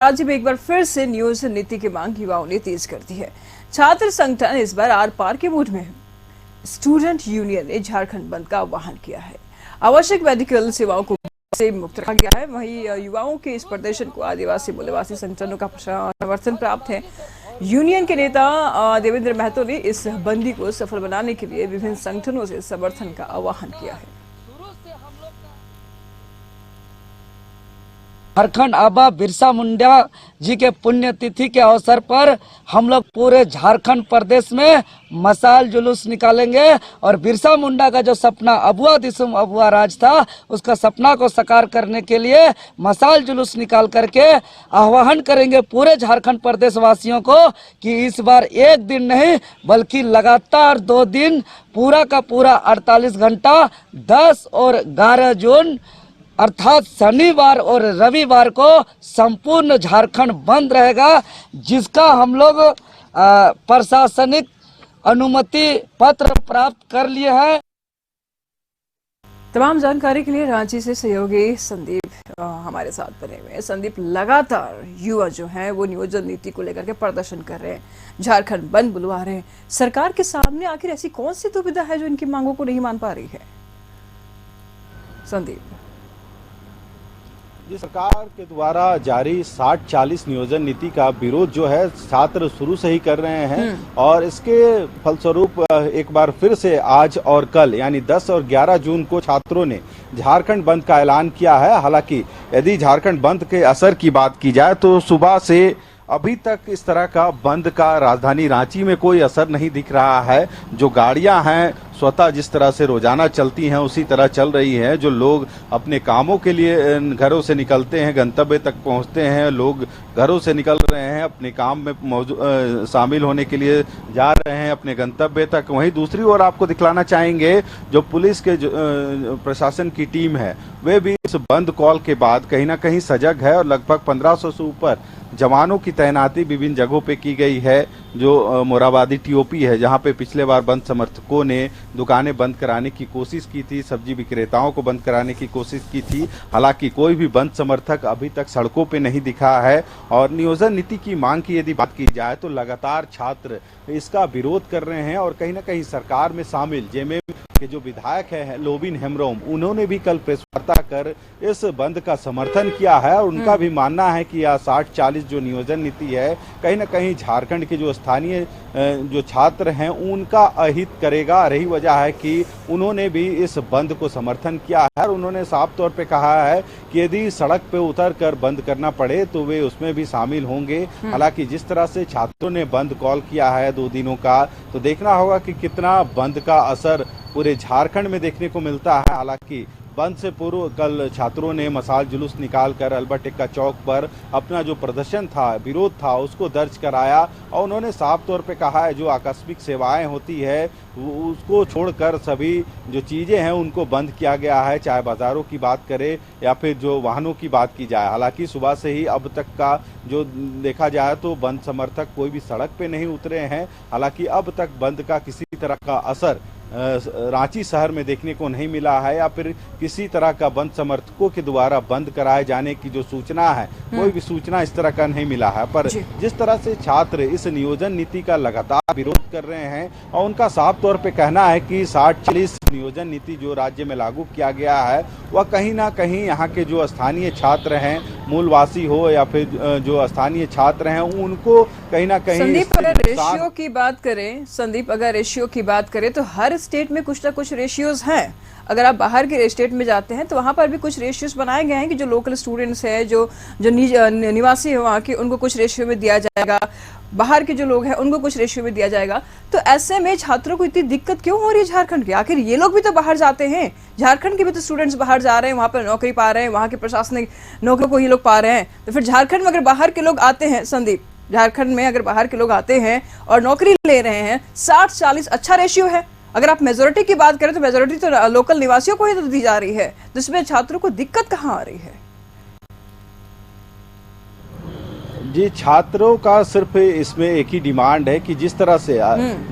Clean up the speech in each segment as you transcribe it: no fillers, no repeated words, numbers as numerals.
राज्य में एक बार फिर से नियोजन नीति की मांग युवाओं ने तेज कर दी है। छात्र संगठन इस बार आर पार के मूड में है। स्टूडेंट यूनियन ने झारखंड बंद का आह्वान किया है। आवश्यक मेडिकल सेवाओं को से मुक्त रखा गया है। वहीं युवाओं के इस प्रदर्शन को आदिवासी मूल्यवासी संगठनों का समर्थन प्राप्त है। यूनियन के नेता देवेंद्र महतो ने इस बंदी को सफल बनाने के लिए विभिन्न संगठनों से समर्थन का आह्वान किया है। झारखंड आबा बिरसा मुंडा जी के पुण्यतिथि के अवसर पर हम लोग पूरे झारखंड प्रदेश में मशाल जुलूस निकालेंगे और बिरसा मुंडा का जो सपना अबुआ दिसुम अबुआ राज था, उसका सपना को साकार करने के लिए मशाल जुलूस निकाल करके आह्वान करेंगे पूरे झारखंड प्रदेश वासियों को कि इस बार एक दिन नहीं बल्कि लगातार 2 दिन पूरा का पूरा 48 घंटा 10 और 11 जून अर्थात शनिवार और रविवार को संपूर्ण झारखंड बंद रहेगा, जिसका हम लोग प्रशासनिक अनुमति पत्र प्राप्त कर लिए हैं। तमाम जानकारी के लिए रांची से सहयोगी संदीप हमारे साथ बने हुए हैं। संदीप, लगातार युवा जो हैं वो नियोजन नीति को लेकर के प्रदर्शन कर रहे हैं, झारखंड बंद बुलवा रहे हैं। सरकार के सामने आखिर ऐसी कौन सी दुविधा है जो इनकी मांगों को नहीं मान पा रही है? संदीप जी, सरकार के द्वारा जारी 60-40 नियोजन नीति का विरोध जो है छात्र शुरू से ही कर रहे हैं और इसके फलस्वरूप एक बार फिर से आज और कल यानी 10 और 11 जून को छात्रों ने झारखंड बंद का ऐलान किया है। हालांकि यदि झारखंड बंद के असर की बात की जाए तो सुबह से अभी तक इस तरह का बंद का राजधानी रांची में कोई असर नहीं दिख रहा है। जो गाड़ियां हैं स्वतः जिस तरह से रोजाना चलती हैं उसी तरह चल रही हैं। जो लोग अपने कामों के लिए घरों से निकलते हैं, गंतव्य तक पहुंचते हैं, लोग घरों से निकल रहे हैं, अपने काम में शामिल होने के लिए जा रहे हैं अपने गंतव्य तक। वहीं दूसरी ओर आपको दिखलाना चाहेंगे जो पुलिस के प्रशासन की टीम है वे भी इस बंद कॉल के बाद कहीं ना कहीं सजग है और लगभग 1500 से ऊपर जवानों की तैनाती विभिन्न जगहों पे की गई है। जो मोराबादी टीओपी है जहां पे पिछले बार बंद समर्थकों ने दुकानें बंद कराने की कोशिश की थी, सब्जी विक्रेताओं को बंद कराने की कोशिश की थी। हालांकि कोई भी बंद समर्थक अभी तक सड़कों पे नहीं दिखा है। और नियोजन नीति की मांग की यदि बात की जाए तो लगातार छात्र इसका विरोध कर रहे हैं और कहीं ना कहीं सरकार में शामिल जेएमएम के जो विधायक है लोबिन हेम्ब्रोम, उन्होंने भी कल प्रेस वार्ता कर इस बंद का समर्थन किया है और उनका भी मानना है कि यह 60-40 जो नियोजन नीति है कहीं ना कहीं झारखंड के जो स्थानीय जो छात्र हैं उनका अहित करेगा। रही वजह है कि उन्होंने भी इस बंद को समर्थन किया है और उन्होंने साफ तौर पे कहा है कि यदि सड़क पे उतर कर बंद करना पड़े तो वे उसमें भी शामिल होंगे। हालांकि जिस तरह से छात्रों ने बंद कॉल किया है 2 दिनों का, तो देखना होगा कि कितना बंद का असर पूरे झारखंड में देखने को मिलता है। हालांकि बंद से पूर्व कल छात्रों ने मशाल जुलूस निकालकर अल्बर्ट एक्का चौक पर अपना जो प्रदर्शन था, विरोध था, उसको दर्ज कराया और उन्होंने साफ तौर पे कहा है जो आकस्मिक सेवाएं होती है उसको छोड़कर सभी जो चीजें हैं उनको बंद किया गया है, चाहे बाजारों की बात करें या फिर जो वाहनों की बात की जाए। हालांकि सुबह से ही अब तक का जो देखा जाए तो बंद समर्थक कोई भी सड़क पे नहीं उतरे हैं। हालांकि अब तक बंद का किसी तरह का असर रांची शहर में देखने को नहीं मिला है या फिर किसी तरह का बंद समर्थकों के द्वारा बंद कराए जाने की जो सूचना है कोई भी सूचना इस तरह का नहीं मिला है। पर जिस तरह से छात्र इस नियोजन नीति का लगातार विरोध कर रहे हैं और उनका साफ तौर पे कहना है कि 60-40 नियोजन नीति जो राज्य में लागू किया गया है वह कहीं ना कहीं यहाँ के जो स्थानीय छात्र हैं, मूलवासी हो या फिर जो स्थानीय छात्र हैं उनको कहीं ना कहीं। संदीप, अगर रेशियो की बात करें, अगर रेशियो की बात करें तो हर स्टेट में कुछ ना कुछ रेशियोज हैं। अगर आप बाहर के स्टेट में जाते हैं तो वहां पर भी कुछ रेशियोज बनाए गए हैं कि जो लोकल स्टूडेंट्स हैं, जो निवासी है वहाँ के, उनको कुछ रेशियो में दिया जाएगा, बाहर के जो लोग हैं उनको कुछ रेशियो में दिया जाएगा। तो ऐसे में छात्रों को इतनी दिक्कत क्यों हो रही है झारखंड की? आखिर ये लोग भी तो बाहर जाते हैं, झारखंड के भी तो स्टूडेंट्स बाहर जा रहे हैं, वहां पर नौकरी पा रहे हैं, वहां के प्रशासनिक नौकरियों को ये लोग पा रहे हैं। तो फिर झारखंड में अगर बाहर के लोग आते हैं, संदीप, झारखंड में अगर बाहर के लोग आते हैं और नौकरी ले रहे हैं, 60-40 अच्छा रेशियो है। अगर आप मेजोरिटी की बात करें तो मेजोरिटी तो लोकल निवासियों को ही तो दी जा रही है, जिसमें छात्रों को दिक्कत कहाँ आ रही है? जी, छात्रों का सिर्फ इसमें एक ही डिमांड है कि जिस तरह से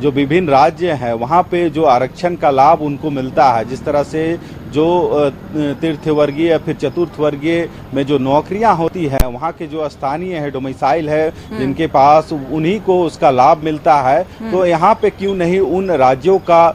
जो विभिन्न राज्य हैं वहाँ पे जो आरक्षण का लाभ उनको मिलता है, जिस तरह से जो तृतीय वर्गीय या फिर चतुर्थ वर्गीय में जो नौकरियां होती है, वहाँ के जो स्थानीय है, डोमिसाइल है, जिनके पास, उन्हीं को उसका लाभ मिलता है। तो यहाँ पे क्यों नहीं उन राज्यों का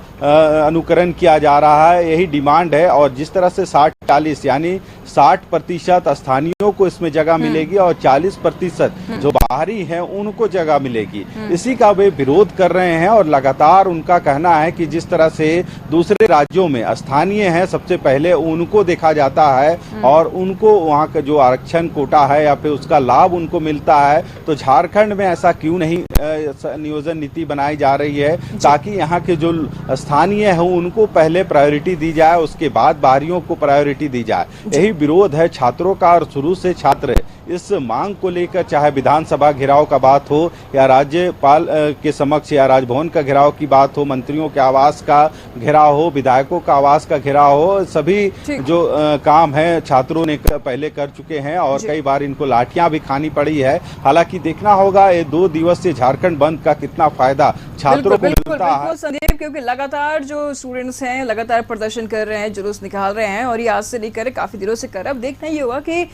अनुकरण किया जा रहा है, यही डिमांड है। और जिस तरह से 60-40 यानी 60% स्थानीयों को इसमें जगह मिलेगी और 40% जो बाहरी हैं उनको जगह मिलेगी, इसी का वे विरोध कर रहे हैं। और लगातार उनका कहना है कि जिस तरह से दूसरे राज्यों में स्थानीय हैं, सबसे पहले उनको देखा जाता है और उनको वहाँ का जो आरक्षण कोटा है या फिर उसका लाभ उनको मिलता है, तो झारखंड में ऐसा क्यों नहीं नियोजन नीति बनाई जा रही है, ताकि यहाँ के जो स्थानीय है उनको पहले प्रायोरिटी दी जाए, उसके बाद बाहरियों को प्रायोरिटी दी जाए। यही विरोध है छात्रों का। और शुरू से छात्र इस मांग को लेकर, चाहे विधानसभा घेराव का बात हो या राज्यपाल के समक्ष या राजभवन का घेराव की बात हो, मंत्रियों के आवास का घेराव हो, विधायकों का आवास का घेराव हो, सभी जो काम है छात्रों ने पहले कर चुके हैं और कई बार इनको लाठियां भी खानी पड़ी है। हालांकि देखना होगा ये 2 दिवसीय झारखंड बंद का कितना फायदा छात्रों को मिलता है। संदीप, क्योंकि लगातार जो स्टूडेंट्स हैं लगातार प्रदर्शन कर रहे हैं, जुलूस निकाल रहे हैं और ये आज से नहीं कर रहे, काफी दिनों से कर रहे। अब देखना ये होगा कि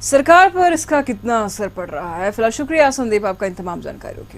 सरकार पर इसका कितना असर पड़ रहा है। फिलहाल शुक्रिया संदीप आपका इन तमाम जानकारियों के लिए।